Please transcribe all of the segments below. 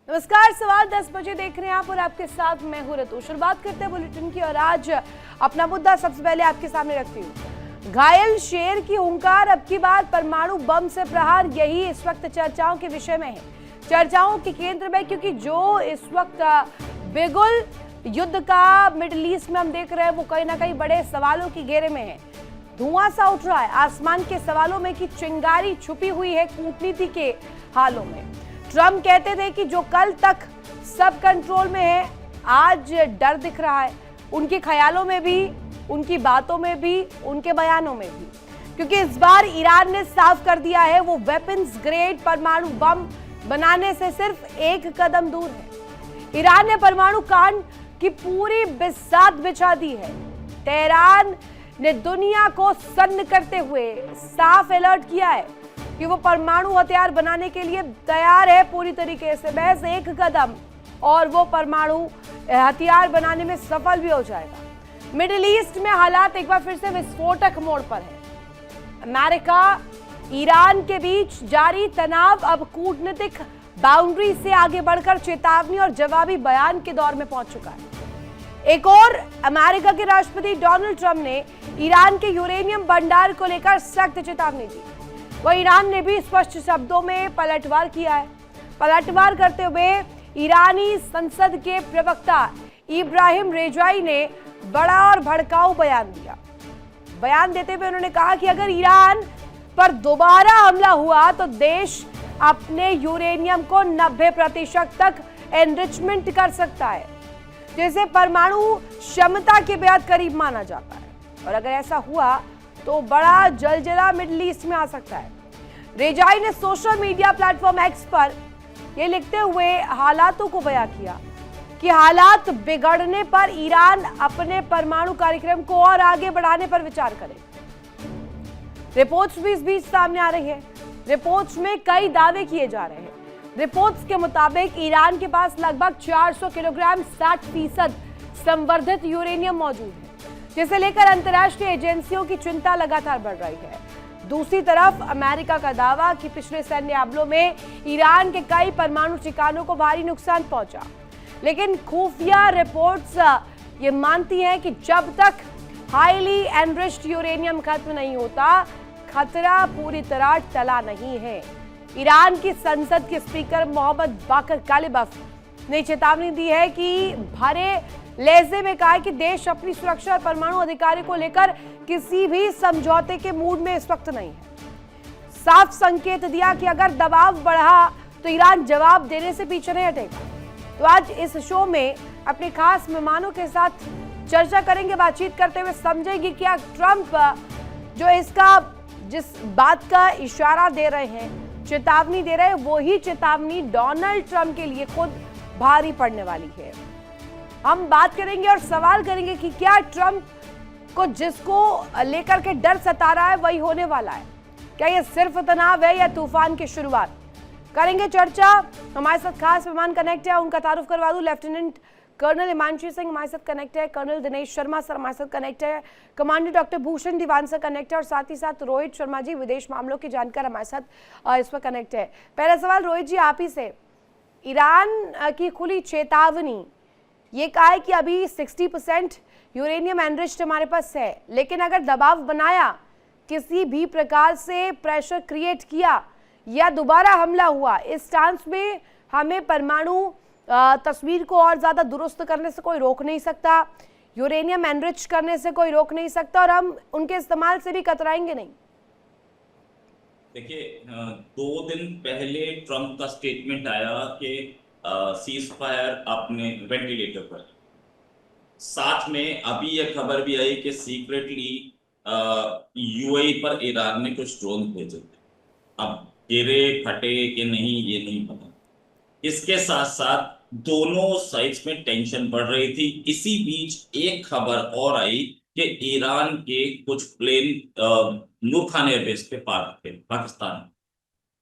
नमस्कार, सवाल 10 बजे देख रहे हैं आप और आपके साथ मैं हूं ऋतु। शुरुआत करते हैं बुलेटिन की और आज अपना मुद्दा सबसे पहले आपके सामने रखती हूं। घायल शेर की हुंकार, अब की बार परमाणु बम से प्रहार, यही इस वक्त चर्चाओं के विषय में है, चर्चाओं के केंद्र में, क्योंकि जो इस वक्त बेगुल युद्ध का मिडिल ईस्ट में हम देख रहे हैं वो कहीं ना कहीं बड़े सवालों की घेरे में है। धुआं सा उठ रहा है आसमान के सवालों में कि चिंगारी छुपी हुई है कूटनीति के हालों में। ट्रंप कहते थे कि जो कल तक सब कंट्रोल में है, आज डर दिख रहा है उनके ख्यालों में भी, उनकी बातों में भी, उनके बयानों में भी, क्योंकि इस बार ईरान ने साफ कर दिया है वो वेपन्स ग्रेड परमाणु बम बनाने से सिर्फ एक कदम दूर है। ईरान ने परमाणु कांड की पूरी बिसात बिछा दी है। तेहरान ने दुनिया को सन्न करते हुए साफ अलर्ट किया है कि वो परमाणु हथियार बनाने के लिए तैयार है पूरी तरीके से, महज एक कदम और वो परमाणु हथियार बनाने में सफल भी हो जाएगा। मिडिल ईस्ट में हालात एक बार फिर से विस्फोटक मोड़ पर है। अमेरिका ईरान के बीच जारी तनाव अब कूटनीतिक बाउंड्री से आगे बढ़कर चेतावनी और जवाबी बयान के दौर में पहुंच चुका है। एक और अमेरिका के राष्ट्रपति डोनाल्ड ट्रंप ने ईरान के यूरेनियम भंडार को लेकर सख्त चेतावनी दी। वह ईरान ने भी स्पष्ट शब्दों में पलटवार किया है। पलटवार करते हुए ईरानी संसद के प्रवक्ता इब्राहिम रेजाई ने बड़ा और भड़काऊ बयान दिया। बयान देते हुए उन्होंने कहा कि अगर ईरान पर दोबारा हमला हुआ तो देश अपने यूरेनियम को 90% तक एनरिचमेंट कर सकता है, जिसे परमाणु क्षमता के बेहद करीब माना जाता है, और अगर ऐसा हुआ तो बड़ा जलजला मिडिल ईस्ट में आ सकता है। रेजाई ने सोशल मीडिया प्लेटफॉर्म एक्स पर यह लिखते हुए हालातों को बयां किया कि हालात बिगड़ने पर ईरान अपने परमाणु कार्यक्रम को और आगे बढ़ाने पर विचार करे। रिपोर्ट्स भी इस बीच सामने आ रही है। रिपोर्ट्स में कई दावे किए जा रहे हैं। रिपोर्ट्स के मुताबिक ईरान के पास लगभग 400 किलोग्राम 60% संवर्धित यूरेनियम मौजूद है, जिसे लेकर अंतर्राष्ट्रीय एजेंसियों की चिंता लगातार बढ़ रही है। दूसरी तरफ अमेरिका का दावा कि पिछले सैन्य हमलों में ईरान के कई परमाणु ठिकानों को भारी नुकसान पहुंचा, लेकिन खुफिया रिपोर्ट्स ये मानती हैं कि जब तक हाईली एनरिच्ड यूरेनियम खत्म नहीं होता, खतरा पूरी तरह टला नहीं है। ईरान की संसद के स्पीकर मोहम्मद बाकर कालिबफ ने चेतावनी दी है कि भरे लहजे में कहा कि देश अपनी सुरक्षा और परमाणु अधिकारों को लेकर किसी भी समझौते के मूड में इस वक्त नहीं है। साफ संकेत दिया कि अगर दबाव बढ़ा तो ईरान जवाब देने से पीछे नहीं हटेगा। तो आज इस शो में अपने खास मेहमानों के साथ चर्चा करेंगे, बातचीत करते हुए समझेंगे क्या ट्रंप जो इसका जिस बात का इशारा दे रहे हैं, चेतावनी दे रहे हैं, वही चेतावनी डोनाल्ड ट्रंप के लिए खुद भारी पड़ने वाली है। हम बात करेंगे और सवाल करेंगे कि क्या ट्रंप को जिसको लेकर के डर सता रहा है वही होने वाला है, क्या ये सिर्फ तनाव है या तूफान की शुरुआत। करेंगे चर्चा। हमारे साथ खास मेहमान कनेक्ट है, उनका तारुफ करवा दूं। लेफ्टिनेंट कर्नल हिमांशु सिंह हमारे साथ कनेक्ट है, कर्नल दिनेश शर्मा सर हमारे साथ कनेक्ट है, कमांडर डॉक्टर भूषण दीवान सर कनेक्ट है, और साथ ही साथ रोहित शर्मा जी विदेश मामलों के जानकार हमारे साथ इस पर कनेक्ट है। पहला सवाल रोहित जी आप ही से। ईरान की खुली चेतावनी ये कहा है कि अभी 60% यूरेनियम एनरिच्ड हमारे पास है, लेकिन अगर दबाव बनाया, किसी भी प्रकार से प्रेशर क्रिएट किया या दोबारा हमला हुआ, इस स्टांस में हमें परमाणु तस्वीर को और ज्यादा दुरुस्त करने से कोई रोक नहीं सकता, यूरेनियम एनरिच करने से कोई रोक नहीं सकता, और हम उनके इस्तेमाल से भी कतराएंगे नहीं। देखिए, 2 दिन पहले ट्रंप का स्टेटमेंट आया कि सीज फायर अपने वेंटिलेटर पर। साथ में अभी यह खबर भी आई कि सीक्रेटली यूएई पर ईरान ने कुछ ड्रोन भेजे थे। अब गिरे फटे कि नहीं ये नहीं पता। इसके साथ साथ दोनों साइड्स में टेंशन बढ़ रही थी। इसी बीच एक खबर और आई कि ईरान के कुछ प्लेन नूर खान एयरबेस पे पार्क थे पाकिस्तान।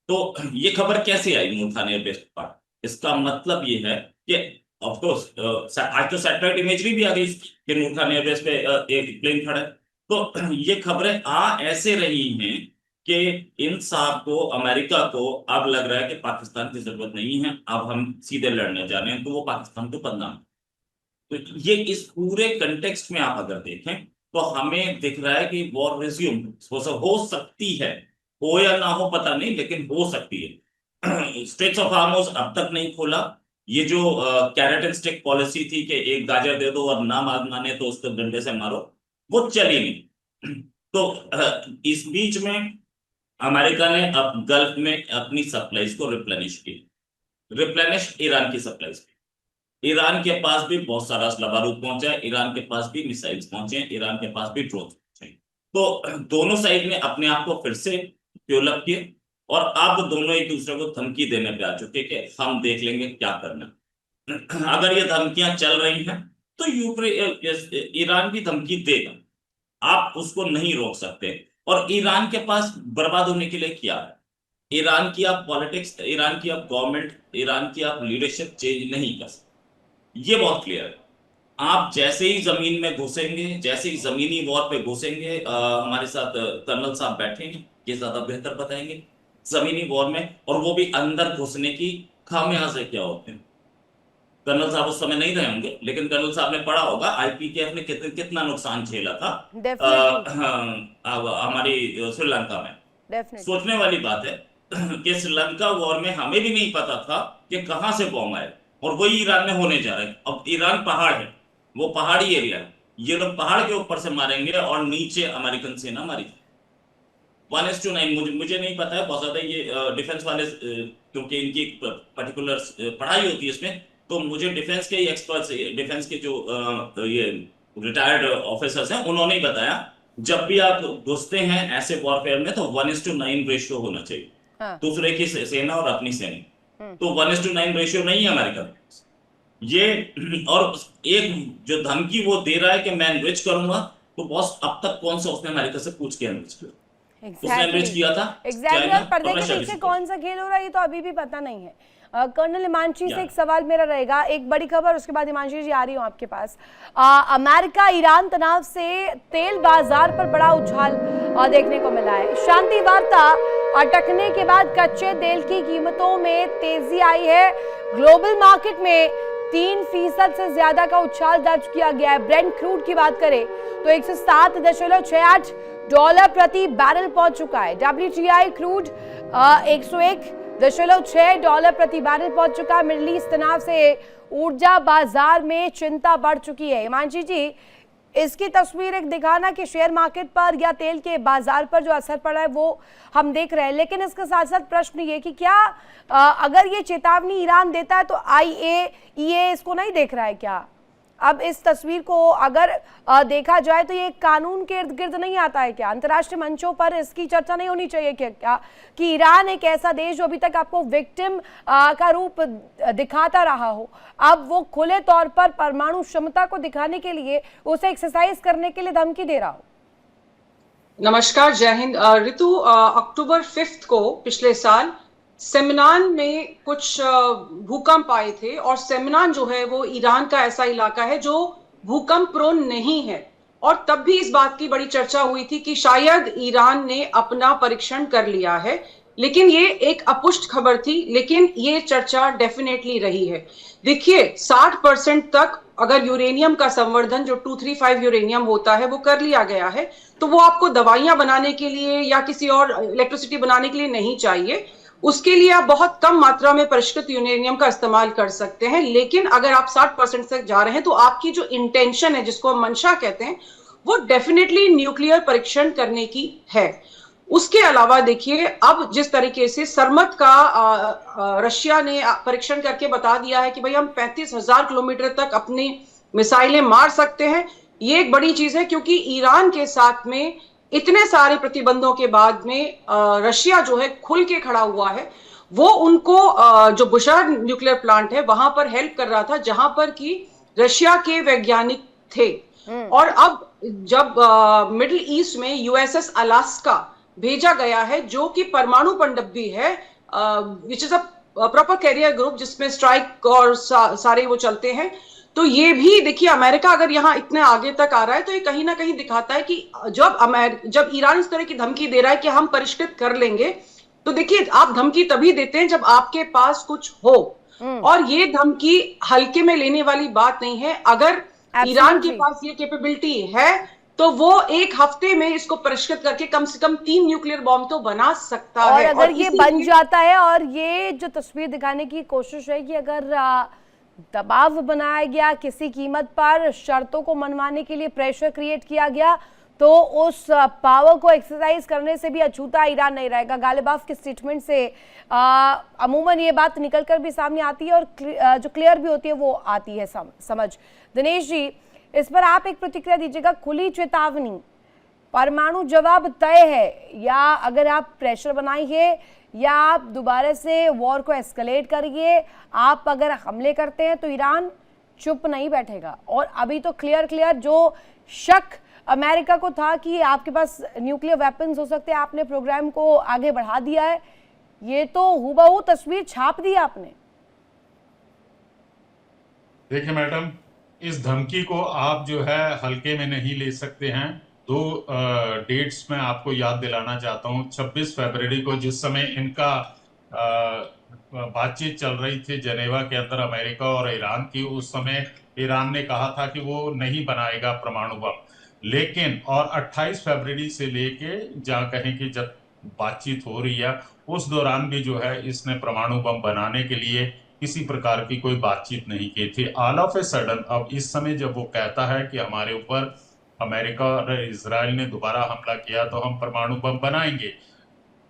तो ये खबर कैसे आई नूर खान एयरबेस पे पार्क? इसका मतलब ये है कि ऑफ कोर्स आज तो सैटेलाइट इमेजरी भी आ गई कि नूर खान एयरबेस पे एक प्लेन खड़ा है। तो ये खबरें ऐसे रही हैं कि इन साहब को, अमेरिका को अब लग रहा है कि पाकिस्तान की जरूरत नहीं है, अब हम सीधे लड़ने जा रहे हैं, तो वो पाकिस्तान को बदनाम। तो ये इस पूरे कंटेक्स्ट में आप अगर देखें तो हमें दिख रहा है कि वॉर रिज्यूम हो सकती है, हो या ना हो पता नहीं, लेकिन हो सकती है। स्ट्रेट्स ऑफ हार्मोज अब तक नहीं खोला। ये जो कैरेट एंड स्टिक पॉलिसी थी कि एक गाजर दे दो और ना माने तो उसको डंडे से मारो, वो चली नहीं। तो इस बीच में अमेरिका ने अब गल्फ में अपनी सप्लाईज को रिप्लेनिश की, रिप्लेनिश ईरान की सप्लाईज की। ईरान के पास भी बहुत सारा असला बारूद पहुंचा है, ईरान के पास भी मिसाइल्स पहुंचे हैं, ईरान के पास भी ड्रोन पहुंचे हैं। तो दोनों साइड ने अपने आप को फिर से डेवलप किए और अब दोनों एक दूसरे को धमकी देने पे आ चुके कि हम देख लेंगे क्या करना। अगर ये धमकियां चल रही हैं तो ईरान भी धमकी देगा, आप उसको नहीं रोक सकते। और ईरान के पास बर्बाद होने के लिए क्या है? ईरान की आप पॉलिटिक्स, ईरान की आप गवर्नमेंट, ईरान की आप लीडरशिप चेंज नहीं कर सकते, ये बहुत क्लियर है। आप जैसे ही जमीन में घुसेंगे, जैसे ही जमीनी वॉर पे घुसेंगे, हमारे साथ कर्नल साहब बैठे हैं, ये ज्यादा बेहतर बताएंगे जमीनी वॉर में, और वो भी अंदर घुसने की खामियाजे क्या होते हैं। कर्नल साहब उस समय नहीं रहे होंगे, लेकिन कर्नल साहब ने पढ़ा होगा आईपीकेएफ ने कितना नुकसान झेला था हमारी श्रीलंका में। सोचने वाली बात है कि श्रीलंका वॉर में हमें भी नहीं पता था कि कहां से बॉम्ब आए, और वही ईरान में होने जा रहा है। अब ईरान पहाड़ है, वो पहाड़ी एरिया है, ये लोग पहाड़ के ऊपर से मारेंगे और नीचे अमेरिकन सेना मारी 1:9। मुझे नहीं पता है बहुत ज्यादा, ये डिफेंस वाले क्योंकि इनकी एक पर्टिकुलर पढ़ाई होती है इसमें, तो मुझे डिफेंस के एक्सपर्ट्स, डिफेंस के जो ये रिटायर्ड ऑफिसर्स हैं, उन्होंने ही बताया जब भी आप घुसते हैं ऐसे वॉरफेयर में तो 1:9 रेशियो होना चाहिए। हाँ। दूसरे की सेना और अपनी सेना, तो 1:9 रेशियो नहीं है अमेरिका ये। और एक जो धमकी वो दे रहा है कि मैं एनरिच करूंगा, तो बॉस अब तक कौन सा उसने अमेरिका से पूछ के एनरिच किया? उसने एनरिच किया था एग्जैक्टली। और पर्दे के पीछे कौन सा खेल हो रहा है ये तो अभी भी पता नहीं है। कर्नल हिमांशी से एक सवाल मेरा रहेगा, एक बड़ी खबर, उसके बाद हिमांशी जी आ रही हूँ आपके पास। अमेरिका ईरान तनाव से तेल बाजार पर बड़ा उछाल देखने को मिला है। शांति वार्ता अटकने के बाद कच्चे तेल की कीमतों में तेजी आई है। ग्लोबल मार्केट में 3% से ज्यादा का उछाल दर्ज किया गया है। ब्रेंट क्रूड की बात करें तो 107.68 डॉलर प्रति बैरल पहुंच चुका है। WTI क्रूड 101.6 डॉलर प्रति बैरल पहुंच चुका है। मिडिल ईस्ट तनाव से ऊर्जा बाजार में चिंता बढ़ चुकी है। हिमांशी जी, इसकी तस्वीर एक दिखाना कि शेयर मार्केट पर या तेल के बाजार पर जो असर पड़ा है वो हम देख रहे हैं, लेकिन इसके साथ साथ प्रश्न ये कि क्या अगर ये चेतावनी ईरान देता है तो IAEA इसको नहीं देख रहा है क्या? अब इस तस्वीर को अगर देखा जाए तो ये कानून के इर्द गिर्द नहीं आता है क्या? अंतर्राष्ट्रीय मंचों पर इसकी चर्चा नहीं होनी चाहिए क्या कि ईरान एक ऐसा देश जो अभी तक आपको विक्टिम का रूप दिखाता रहा हो, अब वो खुले तौर पर परमाणु क्षमता को दिखाने के लिए उसे एक्सरसाइज करने के लिए धमकी दे रहा हो? नमस्कार, जय हिंद। ऋतु, अक्टूबर 5 को पिछले साल सेमनान में कुछ भूकंप आए थे, और सेमनान जो है वो ईरान का ऐसा इलाका है जो भूकंप प्रोन नहीं है, और तब भी इस बात की बड़ी चर्चा हुई थी कि शायद ईरान ने अपना परीक्षण कर लिया है, लेकिन ये एक अपुष्ट खबर थी, लेकिन ये चर्चा डेफिनेटली रही है। देखिए, 60% तक अगर यूरेनियम का संवर्धन जो 235 यूरेनियम होता है वो कर लिया गया है, तो वो आपको दवाइयां बनाने के लिए या किसी और इलेक्ट्रिसिटी बनाने के लिए नहीं चाहिए। उसके लिए आप बहुत कम मात्रा में परिष्कृत यूरेनियम का इस्तेमाल कर सकते हैं, लेकिन अगर आप 60% तक जा रहे हैं तो आपकी जो इंटेंशन है, जिसको हम मंशा कहते हैं, वो डेफिनेटली न्यूक्लियर परीक्षण करने की है। उसके अलावा देखिए, अब जिस तरीके से सरमत का रशिया ने परीक्षण करके बता दिया है कि भाई हम 35,000 किलोमीटर तक अपनी मिसाइलें मार सकते हैं, ये एक बड़ी चीज है, क्योंकि ईरान के साथ में इतने सारे प्रतिबंधों के बाद में रशिया जो है खुल के खड़ा हुआ है। वो उनको जो बुशाहर न्यूक्लियर प्लांट है वहां पर हेल्प कर रहा था, जहां पर कि रशिया के वैज्ञानिक थे। और अब जब मिडिल ईस्ट में USS अलास्का भेजा गया है, जो कि परमाणु पनडुब्बी है, which is a proper carrier group जिसमें स्ट्राइक और सारे वो चलते हैं, तो ये भी देखिए, अमेरिका अगर यहाँ इतने आगे तक आ रहा है तो ये कहीं ना कहीं दिखाता है कि जब ईरान इस तरह की धमकी दे रहा है कि हम परिष्कृत कर लेंगे, तो देखिए आप धमकी तभी देते हैं जब आपके पास कुछ हो, और ये धमकी हल्के में लेने वाली बात नहीं है। अगर ईरान के पास ये कैपेबिलिटी है तो वो एक हफ्ते में इसको परिष्कृत करके कम से कम 3 न्यूक्लियर बॉम्ब तो बना सकता और है। अगर ये बन जाता है, और ये जो तस्वीर दिखाने की कोशिश है कि अगर दबाव बनाया गया किसी कीमत पर, शर्तों को मनवाने के लिए प्रेशर क्रिएट किया गया, तो उस पावर को एक्सरसाइज करने से भी अछूता ईरान नहीं रहेगा। गालिबाफ के स्टेटमेंट से अमूमन ये बात निकलकर भी सामने आती है और जो क्लियर भी होती है वो आती है समझ। दिनेश जी, इस पर आप एक प्रतिक्रिया दीजिएगा। खुली चेतावनी, परमाणु जवाब तय है, या अगर आप प्रेशर बनाइए या आप दोबारा से वॉर को एस्केलेट करिए, आप अगर हमले करते हैं तो ईरान चुप नहीं बैठेगा। और अभी तो क्लियर जो शक अमेरिका को था कि आपके पास न्यूक्लियर वेपन्स हो सकते हैं, आपने प्रोग्राम को आगे बढ़ा दिया है, ये तो हूबहू तस्वीर छाप दी आपने। देखिए मैडम, इस धमकी को आप जो है हल्के में नहीं ले सकते हैं। 2 डेट्स मैं आपको याद दिलाना चाहता हूँ। 26 फरवरी को जिस समय इनका बातचीत चल रही थी जनेवा के अंदर अमेरिका और ईरान की, उस समय ईरान ने कहा था कि वो नहीं बनाएगा परमाणु बम, लेकिन और 28 फरवरी से लेके जहाँ कहें कि जब बातचीत हो रही है उस दौरान भी जो है इसने परमाणु बम बनाने के लिए किसी प्रकार की कोई बातचीत नहीं की थी। ऑल ऑफ ए सडन अब इस समय जब वो कहता है कि हमारे ऊपर अमेरिका और इजराइल ने दोबारा हमला किया तो हम परमाणु बम बनाएंगे,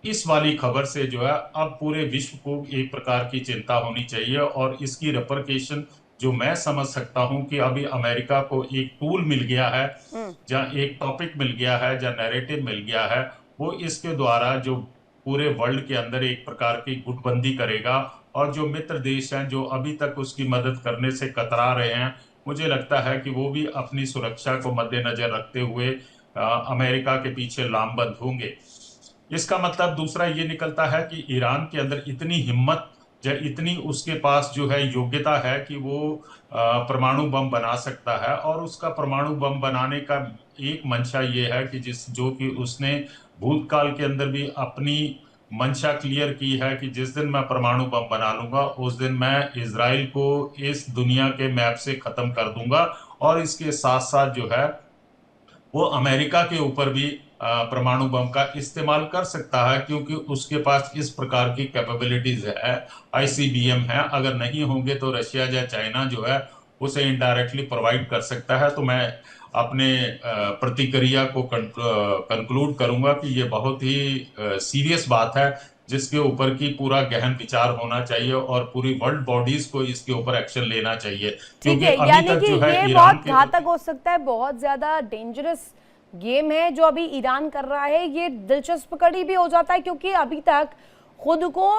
इस वाली खबर से जो है अब पूरे विश्व को एक प्रकार की चिंता होनी चाहिए। और इसकी रिपरकेशन जो मैं समझ सकता हूं कि अभी अमेरिका को एक टूल मिल गया है, जहां एक टॉपिक मिल गया है, जहां नैरेटिव मिल गया है, वो इसके द्वारा जो पूरे वर्ल्ड के अंदर एक प्रकार की गुटबंदी करेगा। और जो मित्र देश हैं जो अभी तक उसकी मदद करने से कतरा रहे हैं, मुझे लगता है कि वो भी अपनी सुरक्षा को मद्देनजर रखते हुए अमेरिका के पीछे लामबंद होंगे। इसका मतलब दूसरा ये निकलता है कि ईरान के अंदर इतनी हिम्मत या इतनी उसके पास जो है योग्यता है कि वो परमाणु बम बना सकता है। और उसका परमाणु बम बनाने का एक मंशा ये है कि जो कि उसने भूतकाल के अंदर भी अपनी मंशा क्लियर की है कि जिस दिन मैं परमाणु बम बना लूंगा उस दिन मैं इजराइल को इस दुनिया के मैप से खत्म कर दूंगा। और इसके साथ साथ जो है वो अमेरिका के ऊपर भी परमाणु बम का इस्तेमाल कर सकता है, क्योंकि उसके पास इस प्रकार की कैपेबिलिटीज है, आईसीबीएम है। अगर नहीं होंगे तो रशिया या चाइना जो है उसे इनडायरेक्टली प्रोवाइड कर सकता है। तो मैं अपने प्रतिक्रिया को कंक्लूड करूंगा कि ये बहुत ही सीरियस बात है जिसके ऊपर की पूरा गहन विचार होना चाहिए और पूरी वर्ल्ड बॉडीज को इसके ऊपर एक्शन लेना चाहिए। ठीक है, यानी कि ये बहुत घातक हो सकता है, बहुत ज्यादा डेंजरस गेम है जो अभी ईरान कर रहा है। ये दिलचस्प कड़ी भी हो जाता है क्योंकि अभी तक खुद को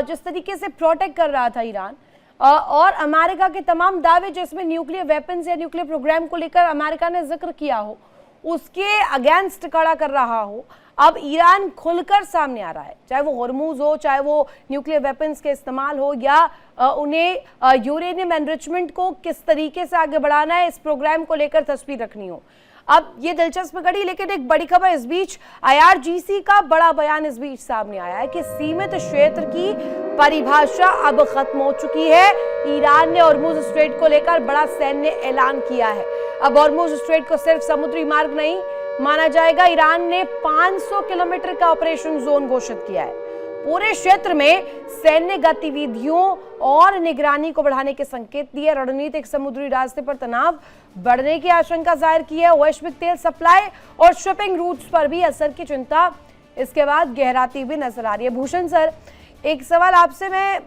जिस तरीके से प्रोटेक्ट कर रहा था ईरान, और अमेरिका के तमाम दावे जिसमें न्यूक्लियर वेपन्स या न्यूक्लियर प्रोग्राम को लेकर अमेरिका ने जिक्र किया हो, उसके अगेंस्ट खड़ा कर रहा हो, अब ईरान खुलकर सामने आ रहा है। चाहे वो हॉर्मूज हो, चाहे वो न्यूक्लियर वेपन्स के इस्तेमाल हो, या उन्हें यूरेनियम एनरिचमेंट को किस तरीके से आगे बढ़ाना है, इस प्रोग्राम को लेकर तस्वीर रखनी हो। अब ये दिलचस्प घड़ी, लेकिन एक बड़ी खबर इस बीच, IRGC का बड़ा बयान इस बीच सामने आया है कि सीमित क्षेत्र की परिभाषा अब खत्म हो चुकी है। ईरान ने हॉर्मूज स्ट्रेट को लेकर बड़ा सैन्य ऐलान किया है। अब हॉर्मूज स्ट्रेट को सिर्फ समुद्री मार्ग नहीं माना जाएगा। ईरान ने 500 किलोमीटर का ऑपरेशन जोन घोषित किया है। पूरे क्षेत्र में सैन्य गतिविधियों और निगरानी को बढ़ाने के संकेत दिए। रणनीतिक समुद्री रास्ते पर तनाव बढ़ने की आशंका जाहिर की है। वैश्विक तेल सप्लाई और शिपिंग रूट्स पर भी असर की चिंता इसके बाद गहराती भी नजर आ रही है। भूषण सर, एक सवाल आपसे मैं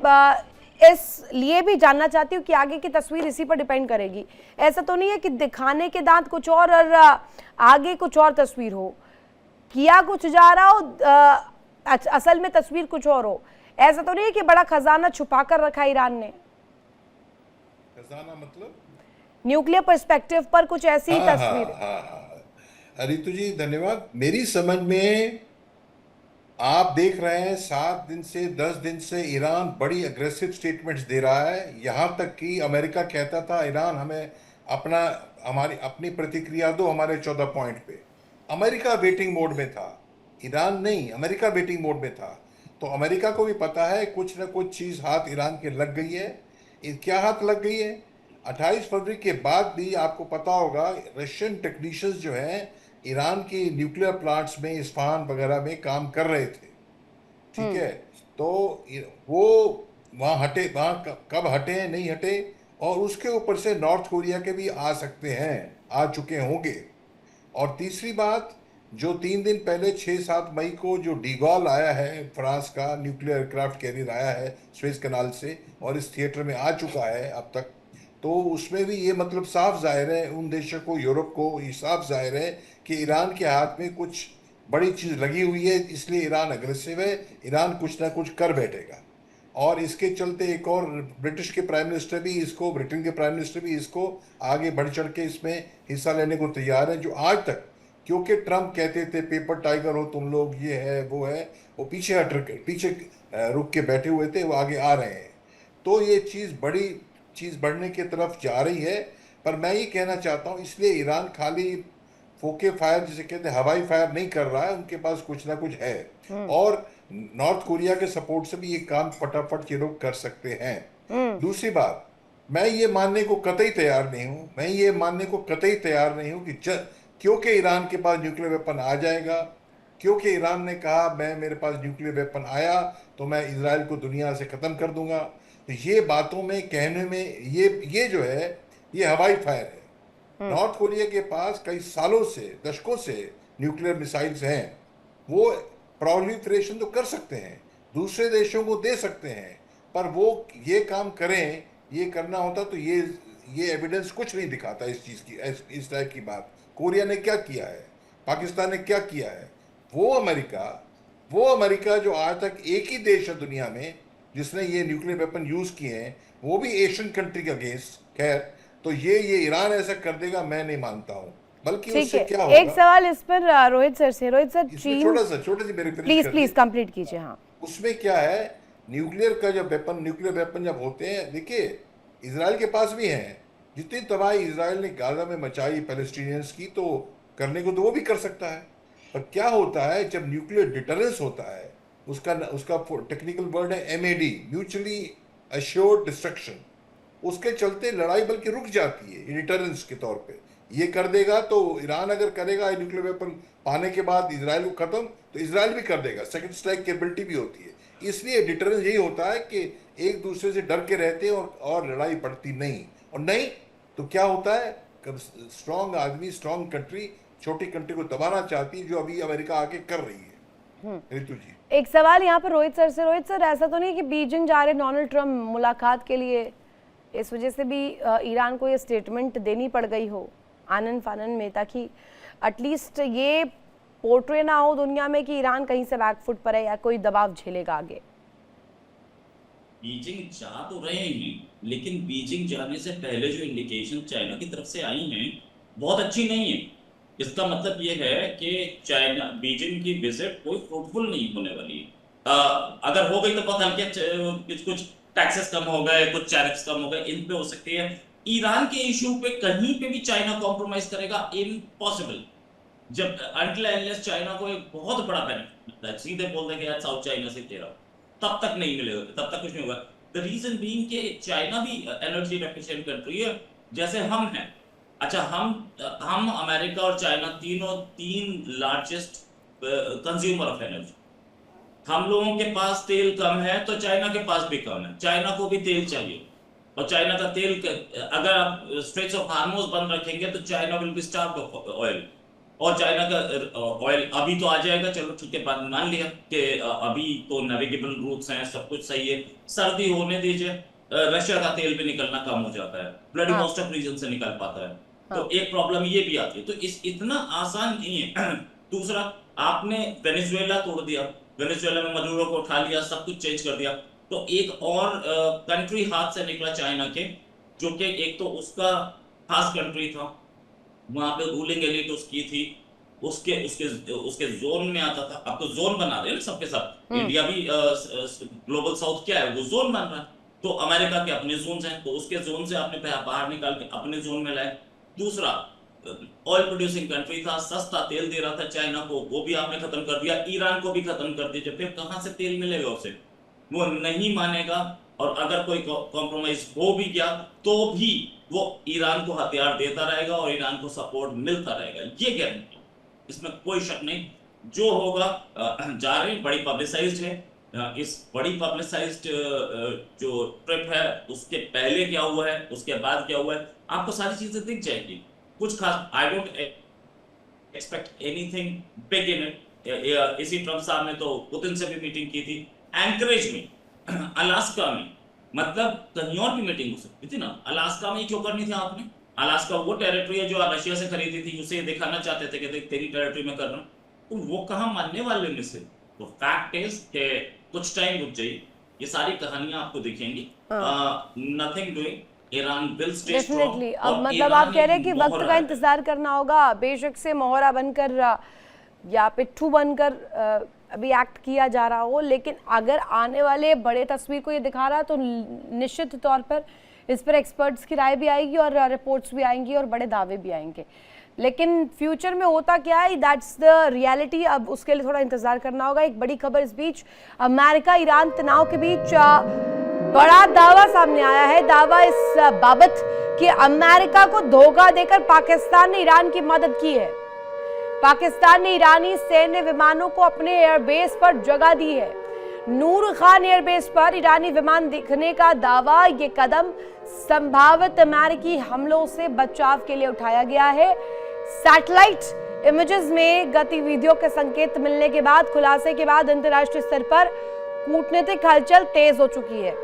इस लिए भी जानना चाहती हूँ कि आगे की तस्वीर इसी पर डिपेंड करेगी। ऐसा तो नहीं है कि दिखाने के दांत कुछ और आगे कुछ और तस्वीर हो, किया कुछ जा रहा हो, असल में तस्वीर कुछ और हो? ऐसा तो नहीं है कि बड़ा खजाना छुपा कर रखा ईरान ने? खजाना मतलब न्यूक्लियर पर्सपेक्टिव पर कुछ ऐसी तस्वीर। रितु जी धन्यवाद। मेरी समझ में आप देख रहे हैं 7 दिन से 10 दिन से ईरान बड़ी अग्रेसिव स्टेटमेंट्स दे रहा है। यहां तक कि अमेरिका कहता था ईरान हमें अपना हमारी अपनी प्रतिक्रिया दो हमारे 14 पॉइंट पे। अमेरिका वेटिंग मोड में था, ईरान नहीं, अमेरिका वेटिंग मोड में था। तो अमेरिका को भी पता है कुछ ना कुछ चीज़ हाथ ईरान के लग गई है। क्या हाथ लग गई है? 28 फरवरी के बाद भी आपको पता होगा रशियन टेक्नीशियंस जो हैं ईरान की न्यूक्लियर प्लांट्स में इस्फहान वगैरह में काम कर रहे थे। ठीक है। तो वो वहाँ हटे, वहाँ कब हटे हैं नहीं हटे, और उसके ऊपर से नॉर्थ कोरिया के भी आ सकते हैं, आ चुके होंगे। और तीसरी बात, जो 3 दिन पहले 6-7 मई को जो डीगॉल आया है फ्रांस का, न्यूक्लियर एयरक्राफ्ट कैरियर आया है स्वेज कनाल से और इस थिएटर में आ चुका है अब तक, तो उसमें भी ये मतलब साफ जाहिर है उन देशों को, यूरोप को ये साफ जाहिर है कि ईरान के हाथ में कुछ बड़ी चीज़ लगी हुई है, इसलिए ईरान अग्रेसिव है, ईरान कुछ ना कुछ कर बैठेगा। और इसके चलते एक और ब्रिटिश के प्राइम मिनिस्टर भी इसको, ब्रिटेन के प्राइम मिनिस्टर भी इसको आगे बढ़ चढ़ के इसमें हिस्सा लेने को तैयार है। जो आज तक, क्योंकि ट्रम्प कहते थे पेपर टाइगर हो तुम लोग, ये है वो है, वो पीछे पीछे रुक के बैठे हुए थे, वो आगे आ रहे हैं। तो ये चीज़ बड़ी चीज़ बढ़ने की तरफ जा रही है। पर मैं ये कहना चाहता हूँ, इसलिए ईरान खाली फोके फायर जिसे कहते हैं हवाई फायर नहीं कर रहा है, उनके पास कुछ ना कुछ है। और नॉर्थ कोरिया के सपोर्ट से भी ये काम फटाफट ये लोग कर सकते हैं। दूसरी बात, मैं ये मानने को कतई तैयार नहीं हूँ, मैं ये मानने को कतई तैयार नहीं हूँ कि क्योंकि ईरान के पास न्यूक्लियर वेपन आ जाएगा, क्योंकि ईरान ने कहा मैं मेरे पास न्यूक्लियर वेपन आया तो मैं इजराइल को दुनिया से ख़त्म कर दूंगा, तो ये बातों में कहने में ये जो है ये हवाई फायर है। नॉर्थ कोरिया के पास कई सालों से, दशकों से न्यूक्लियर मिसाइल्स हैं, वो प्रोलिफरेशन तो कर सकते हैं, दूसरे देशों को दे सकते हैं, पर वो ये काम करें, ये करना होता तो ये एविडेंस कुछ नहीं दिखाता इस चीज़ की, इस टाइप की बात। कोरिया ने क्या किया है, पाकिस्तान ने क्या किया है, वो अमेरिका जो आज तक एक ही देश है दुनिया में जिसने ये न्यूक्लियर वेपन यूज किए हैं, वो भी एशियन कंट्री के अगेंस्ट। खैर, तो ये ईरान ऐसा कर देगा मैं नहीं मानता हूँ, बल्कि उससे क्या होगा। एक सवाल इस पर रोहित सर से। रोहित सर, इसमें छोटा सी मेरे प्लीज कंप्लीट कीजिए। हाँ, उसमें क्या है, न्यूक्लियर का जब न्यूक्लियर वेपन जब होते हैं, देखिए इसराइल के पास भी हैं, जितनी तबाही इसराइल ने गाजा में मचाई पैलेस्टीनियंस की, तो करने को तो वो भी कर सकता है। पर क्या होता है जब न्यूक्लियर डिटरेंस होता है, उसका टेक्निकल वर्ड है MAD, म्यूचुअली अश्योर्ड डिस्ट्रक्शन, उसके चलते लड़ाई बल्कि रुक जाती है डिटरेंस के तौर पे। ये कर देगा तो ईरान अगर करेगा न्यूक्लियर वेपन पाने के बाद इसराइल को खत्म, तो इसराइल भी कर देगा, सेकंड स्ट्राइक कैपेबिलिटी भी होती है। इसलिए डिटरेंस यही होता है कि एक दूसरे से डर के रहते हैं और लड़ाई बढ़ती नहीं। और नहीं तो क्या होता है, स्ट्रांग आदमी, स्ट्रांग कंट्री छोटी कंट्री को दबाना चाहती है, जो अभी अमेरिका आके कर रही है। ऋतु जी, एक सवाल यहाँ पर रोहित सर से। रोहित सर, ऐसा तो नहीं कि बीजिंग जा रहे डोनाल्ड ट्रम्प मुलाकात के लिए, इस वजह से भी ईरान को ये स्टेटमेंट देनी पड़ गई हो आनन फानन में, ताकि एटलीस्ट ये पोर्ट्रे ना हो दुनिया में कि ईरान कहीं से बैकफुट पर है या कोई दबाव झेलेगा आगे? बीजिंग जा तो रहे हैं, लेकिन बीजिंग जाने से पहले जो इंडिकेशन चाइना की तरफ से आई हैं बहुत अच्छी नहीं है। इसका मतलब ये है कि चाइना बीजिंग की विजिट कोई फ्रूटफुल नहीं होने वाली है। अगर हो गई तो बहुत हल्के कुछ टैक्सेस कम हो गए, कुछ टैरिफ्स कम हो गए, इन पे हो सकती है। ईरान के इशू पे कहीं पे भी चाइना कॉम्प्रोमाइज करेगा, इम्पॉसिबल। जब अनटिल एंडलेस चाइना को एक बहुत बड़ा बेनिफिट मिलता है, सीधे बोल देंगे यार साउथ चाइना से तेरा, तब तक नहीं मिलेगा, तब तक कुछ नहीं होगा। द रीजन बीइंग कि चाइना भी एनर्जी एफिशिएंट कंट्री है जैसे हम हैं। अच्छा, हम अमेरिका और चाइना तीन लार्जेस्ट कंज्यूमर ऑफ एनर्जी। हम लोगों के पास तेल कम है तो चाइना के पास भी कम है, चाइना को भी तेल चाहिए। और चाइना का तेल, अगर आप स्ट्रेट्स ऑफ हार्मोज बंद रखेंगे तो China will be starved of oil. और चाइना का ऑयल अभी तो आ जाएगा, चलो ठीक है, मान लिया कि अभी तो नेविगेबल रूट्स हैं, सब कुछ सही है, सर्दी होने दीजिए, रशिया का तेल भी निकलना कम हो जाता है, ब्लडी मोस्टफ रीजन से निकल पाता है। तो एक प्रॉब्लम ये भी आती है, तो इतना आसान नहीं है। दूसरा, आपने वेनेजुएला तोड़ दिया, वेनेजुएला में मदुरो को उठा लिया, सब कुछ चेंज कर दिया, तो एक और कंट्री हाथ से निकला चाइना के, जो कि एक तो उसका खास कंट्री था, वहां पे रूलिंग एलिट उसकी थी, उसके उसके उसके जोन में आता था। अब तो जोन बना रहे हैं ना सबके साथ। इंडिया भी ग्लोबल साउथ क्या है, वो जोन बन रहा है। तो अमेरिका के अपने जोन हैं, तो उसके जोन से आपने बाहर निकाल के अपने जोन में लाए। दूसरा, ऑयल प्रोड्यूसिंग कंट्री था, सस्ता तेल दे रहा था चाइना को, वो भी आपने खत्म कर दिया। ईरान को भी खत्म कर दिया। फिर कहां से तेल मिलेगा उसे? वो नहीं मानेगा। और अगर कोई कॉम्प्रोमाइज हो भी गया तो भी वो ईरान को हथियार देता रहेगा और ईरान को सपोर्ट मिलता रहेगा, ये गारंटी, इसमें कोई शक नहीं। जो होगा जा रहे बड़ी पब्लिसाइज्ड है। इस बड़ी पब्लिसाइज्ड जो ट्रिप है, उसके पहले क्या हुआ है, उसके बाद क्या हुआ है, आपको सारी चीजें दिख जाएगी। कुछ खास I don't expect anything big in it. इसी ट्रम्प साहब ने तो पुतिन से भी मीटिंग की थी एंकरेज में, अलास्का में। मतलब कहीं और भी मीटिंग हो सकती थी ना, अलास्का में ही क्यों करनी थी आपने? अलास्का वो टेरिटरी है जो रशिया से खरीदी थी, उसे दिखाना चाहते थे कि देख तेरी टेरिटरी में कर रहा हूं, तो वो कहां मानने वाले में से। तो फैक्ट इज कि कुछ टाइम रुक जाइए, ये सारी कहानियां आपको दिखेंगी। Nothing doing, Iran will stay strong. Definitely. अब मतलब आप कह रहे हैं कि वक्त का इंतजार करना होगा, बेशक से मोहरा बनकर या पिट्ठू बनकर अभी एक्ट किया जा रहा हो, लेकिन अगर आने वाले बड़े तस्वीर को ये दिखा रहा है तो निश्चित तौर पर इस पर एक्सपर्ट्स की राय भी आएगी और रिपोर्ट्स भी आएंगी और बड़े दावे भी आएंगे। लेकिन फ्यूचर में होता क्या है, दैट्स द रियलिटी। अब उसके लिए थोड़ा इंतजार करना होगा। एक बड़ी खबर इस बीच, अमेरिका ईरान तनाव के बीच बड़ा दावा सामने आया है। दावा इस बाबत कि अमेरिका को धोखा देकर पाकिस्तान ने ईरान की मदद की है। पाकिस्तान ने ईरानी सैन्य विमानों को अपने एयरबेस पर जगह दी है। नूर खान एयरबेस पर ईरानी विमान दिखने का दावा, ये कदम संभावित अमेरिकी हमलों से बचाव के लिए उठाया गया है। सैटेलाइट इमेजेस में गतिविधियों के संकेत मिलने के बाद, खुलासे के बाद अंतर्राष्ट्रीय स्तर पर कूटनीतिक हलचल तेज हो चुकी है।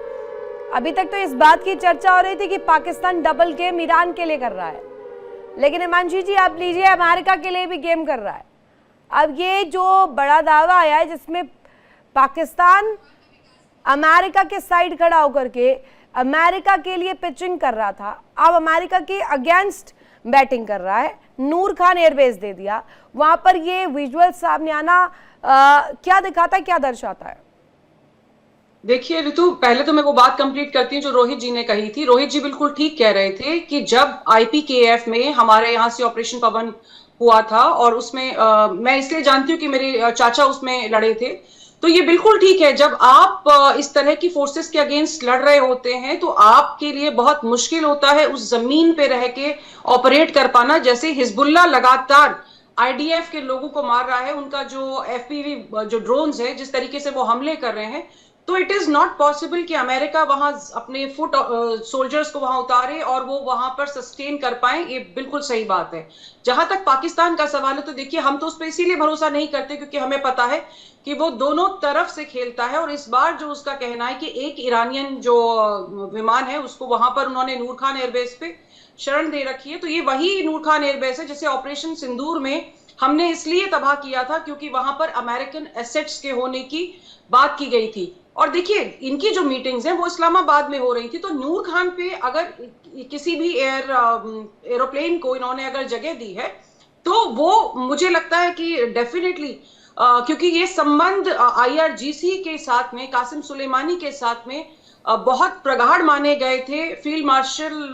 अभी तक तो इस बात की चर्चा हो रही थी कि पाकिस्तान डबल गेम ईरान के लिए कर रहा है, लेकिन हिमांशी जी आप लीजिए, अमेरिका के लिए भी गेम कर रहा है। अब ये जो बड़ा दावा आया है जिसमें पाकिस्तान अमेरिका के साइड खड़ा होकर के अमेरिका के लिए पिचिंग कर रहा था, अब अमेरिका के अगेंस्ट बैटिंग कर रहा है। नूर खान एयरबेस दे दिया, वहां पर ये विजुअल सामने आना क्या दिखाता है, क्या दर्शाता है? देखिए ऋतु, पहले तो मैं वो बात कंप्लीट करती हूँ जो रोहित जी ने कही थी। रोहित जी बिल्कुल ठीक कह रहे थे कि जब IPKF में हमारे यहाँ से ऑपरेशन पवन हुआ था, और उसमें मैं इसलिए जानती हूँ कि मेरे चाचा उसमें लड़े थे, तो ये बिल्कुल ठीक है। जब आप इस तरह की फोर्सेस के अगेंस्ट लड़ रहे होते हैं तो आपके लिए बहुत मुश्किल होता है उस जमीन पे रह के ऑपरेट कर पाना। जैसे हिजबुल्ला लगातार IDF के लोगों को मार रहा है, उनका जो FPV जो ड्रोन्स है जिस तरीके से वो हमले कर रहे हैं, तो इट इज नॉट पॉसिबल कि अमेरिका वहां अपने फुट सोल्जर्स को वहां उतारे और वो वहां पर सस्टेन कर पाए। ये बिल्कुल सही बात है। जहां तक पाकिस्तान का सवाल है, तो देखिए हम तो उस पर इसीलिए भरोसा नहीं करते क्योंकि हमें पता है कि वो दोनों तरफ से खेलता है। और इस बार जो उसका कहना है कि एक ईरानियन जो विमान है उसको वहां पर उन्होंने नूर खान एयरबेस पे शरण दे रखी है, तो ये वही नूर खान एयरबेस है जिसे ऑपरेशन सिंदूर में हमने इसलिए तबाह किया था क्योंकि वहां पर अमेरिकन एसेट्स के होने की बात की गई थी। और देखिए इनकी जो मीटिंग्स हैं वो इस्लामाबाद में हो रही थी, तो नूर खान पे अगर किसी भी एरोप्लेन को इन्होंने अगर जगह दी है तो वो मुझे लगता है कि डेफिनेटली, क्योंकि ये संबंध IRGC के साथ में, कासिम सुलेमानी के साथ में बहुत प्रगाढ़ माने गए थे फील्ड मार्शल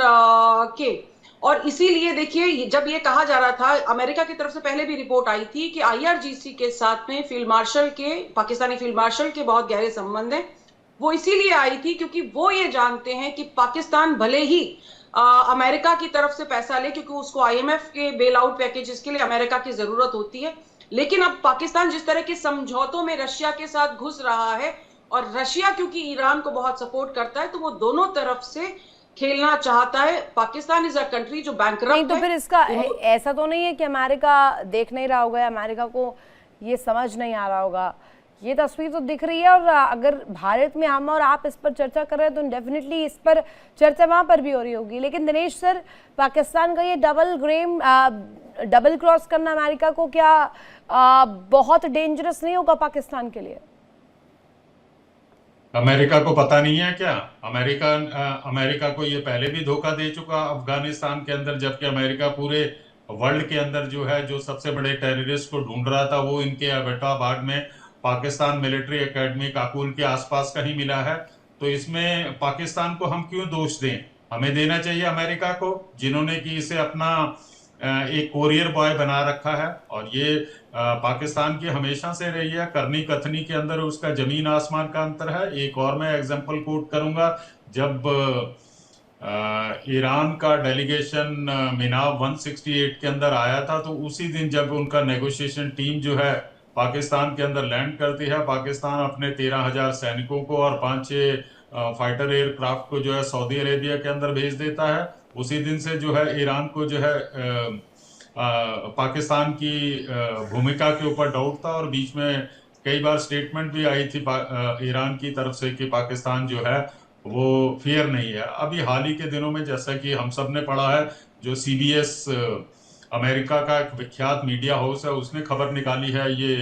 के। और इसीलिए देखिए जब ये कहा जा रहा था, अमेरिका की तरफ से पहले भी रिपोर्ट आई थी कि IRGC के साथ में फील्ड मार्शल के, पाकिस्तानी फील्ड मार्शल के बहुत गहरे संबंध हैं। वो इसीलिए आई थी क्योंकि वो ये जानते हैं कि पाकिस्तान भले ही अमेरिका की तरफ से पैसा ले, क्योंकि उसको IMF के बेल आउट पैकेजेस के लिए अमेरिका की जरूरत होती है, लेकिन अब पाकिस्तान जिस तरह के समझौतों में रशिया के साथ घुस रहा है, और रशिया क्योंकि ईरान को बहुत सपोर्ट करता है, तो वो दोनों तरफ से खेलना चाहता है। पाकिस्तान इज अ कंट्री जो बैंकरप्ट है। नहीं तो फिर इसका ऐसा तो नहीं है कि अमेरिका देख नहीं रहा होगा, अमेरिका को ये समझ नहीं आ रहा होगा। ये तस्वीर तो दिख रही है, और अगर भारत में हम और आप इस पर चर्चा कर रहे हैं तो डेफिनेटली इस पर चर्चा वहां पर भी हो रही होगी। लेकिन दिनेश सर, पाकिस्तान का ये डबल क्रॉस करना अमेरिका को क्या बहुत डेंजरस नहीं होगा पाकिस्तान के लिए? अमेरिका को पता नहीं है क्या? अमेरिका को ये पहले भी धोखा दे चुका अफगानिस्तान के अंदर, जबकि अमेरिका पूरे वर्ल्ड के अंदर जो है जो सबसे बड़े टेररिस्ट को ढूंढ रहा था वो इनके एबटाबाद में पाकिस्तान मिलिट्री एकेडमी काकुल के आसपास कहीं मिला है। तो इसमें पाकिस्तान को हम क्यों दोष दें? हमें देना चाहिए अमेरिका को, जिन्होंने कि इसे अपना एक कोरियर बॉय बना रखा है। और ये पाकिस्तान की हमेशा से रही है, करनी कथनी के अंदर उसका जमीन आसमान का अंतर है। एक और मैं एग्जांपल कोट करूंगा, जब ईरान का डेलीगेशन मीनाव 168 के अंदर आया था, तो उसी दिन जब उनका नेगोशिएशन टीम जो है पाकिस्तान के अंदर लैंड करती है, पाकिस्तान अपने 13,000 सैनिकों को और 5-6 फाइटर एयरक्राफ्ट को जो है सऊदी अरेबिया के अंदर भेज देता है। उसी दिन से जो है ईरान को जो है पाकिस्तान की भूमिका के ऊपर डाउट था, और बीच में कई बार स्टेटमेंट भी आई थी ईरान की तरफ से कि पाकिस्तान जो है वो फेयर नहीं है। अभी हाल ही के दिनों में जैसा कि हम सब ने पढ़ा है, जो CBS अमेरिका का एक विख्यात मीडिया हाउस है, उसने खबर निकाली है ये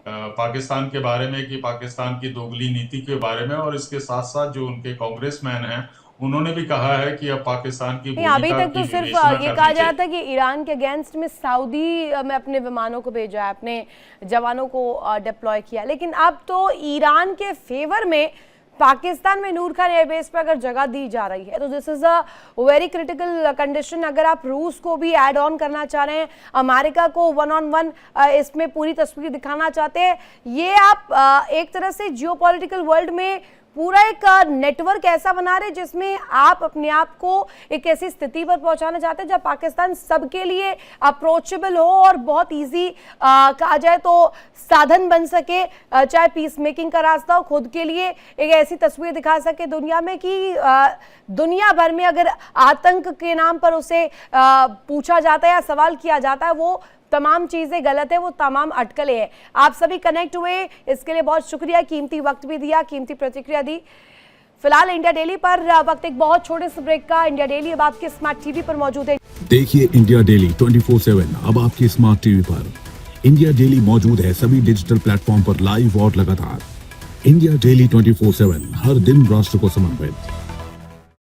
पाकिस्तान के बारे में, कि पाकिस्तान की दोगली नीति के बारे में। और इसके साथ साथ जो उनके कांग्रेसमैन हैं उन्होंने भी कहा है कि अब पाकिस्तान की नहीं, अभी तक तो सिर्फ ये कहा जा रहा था कि ईरान के अगेंस्ट में सऊदी में अपने विमानों को भेजा है, अपने जवानों को डिप्लॉय किया, लेकिन अब तो ईरान के फेवर में पाकिस्तान में नूर खान एयरबेस पर अगर जगह दी जा रही है, तो this is a very critical condition. अगर आप रूस को भी ऐड ऑन करना चाह रहे हैं, अमेरिका को 1-on-1 इसमें पूरी तस्वीर दिखाना चाहते हैं, ये आप एक तरह से जियोपॉलिटिकल वर्ल्ड में पूरा एक नेटवर्क ऐसा बना रहे जिसमें आप अपने आप को एक ऐसी स्थिति पर पहुंचाना चाहते हैं जब पाकिस्तान सबके लिए अप्रोचेबल हो और बहुत इजी कहा जाए तो साधन बन सके, चाहे पीस मेकिंग का रास्ता हो, खुद के लिए एक ऐसी तस्वीर दिखा सके दुनिया में कि दुनिया भर में अगर आतंक के नाम पर उसे पूछा जाता है या सवाल किया जाता है, वो तमाम चीजें गलत है, वो तमाम अटकलें हैं। आप सभी कनेक्ट हुए, इसके लिए बहुत शुक्रिया, कीमती वक्त भी दिया, कीमती प्रतिक्रिया दी। फिलहाल इंडिया डेली पर वक्त एक बहुत छोटे से ब्रेक का। इंडिया डेली अब आपके स्मार्ट टीवी पर मौजूद है। देखिए इंडिया डेली 24/7 अब आपके स्मार्ट टीवी पर। इंडिया डेली मौजूद है सभी डिजिटल प्लेटफॉर्म पर लाइव और लगातार। इंडिया डेली 24/7 हर दिन राष्ट्र को समर्पित।